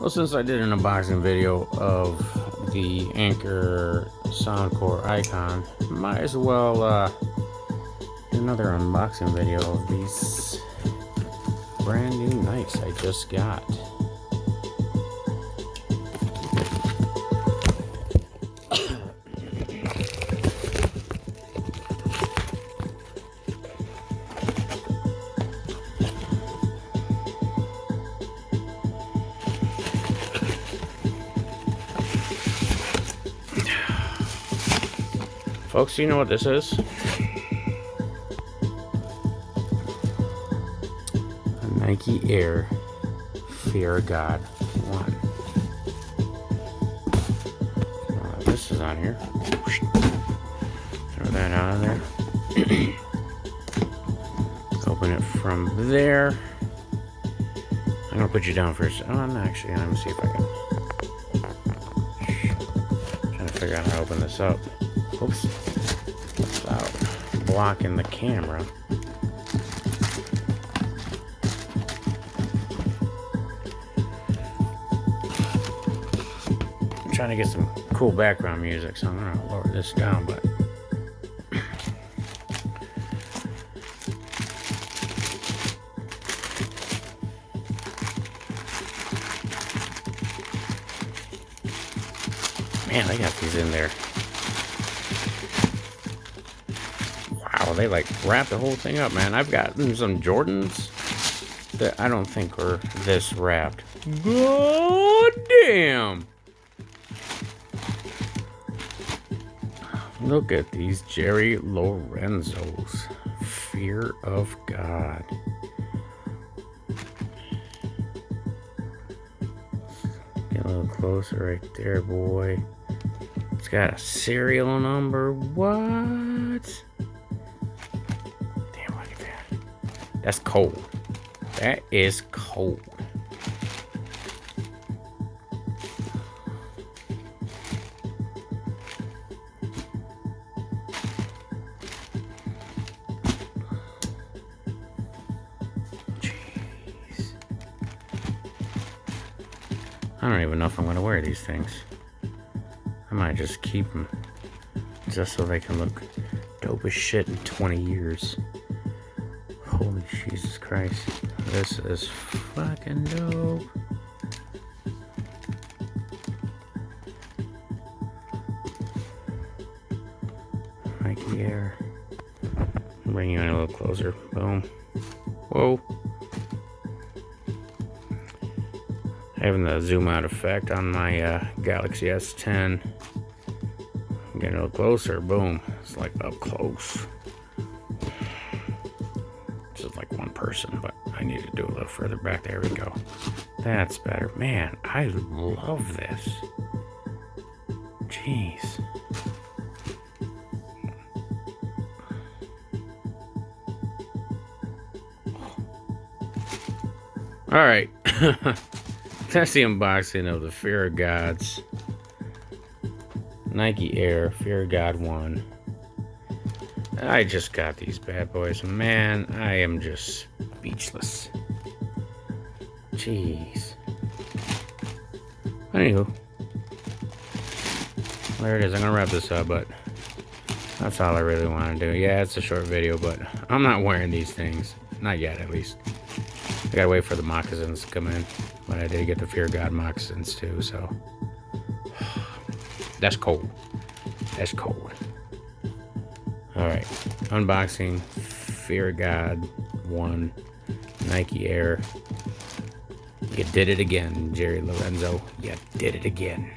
Well, since I did an unboxing video of the Anchor Soundcore Icon, might as well do another unboxing video of these brand new knives I just got. Folks, you know what this is? A Nike Air Fear of God 1. This is on here. Throw that out of there. Open it from there. I'm gonna put you down first. Oh, I'm actually gonna see if I can. Trying to figure out how to open this up. Oops. Without blocking the camera. I'm trying to get some cool background music, so I'm gonna lower this down, but man, they got these in there. Wow, they like wrap the whole thing up, man. I've gotten some Jordans that I don't think were this wrapped. God damn! Look at these Jerry Lorenzo's. Fear of God. Get a little closer right there, boy. It's got a serial number. What? Damn, look at that. That's cold. That is cold. Jeez. I don't even know if I'm going to wear these things. I might just keep them just so they can look dope as shit in 20 years. Holy Jesus Christ. This is fucking dope. Nike Air. I'll bring you in a little closer. Boom. Whoa. Having the zoom out effect on my Galaxy S10. Getting a little closer. Boom. It's like up close. Just like one person, but I need to do a little further back. There we go. That's better. Man, I love this. Jeez. All right. That's the unboxing of the Fear of God's Nike Air Fear of God 1. I just got these bad boys. Man, I am just speechless. Jeez. Anywho. There it is. I'm going to wrap this up, but that's all I really want to do. Yeah, it's a short video, but I'm not wearing these things. Not yet, at least. I got to wait for the moccasins to come in. But I did get the Fear of God moccasins, too, so. That's cold. That's cold. Alright. Unboxing Fear of God 1 Nike Air. You did it again, Jerry Lorenzo. You did it again.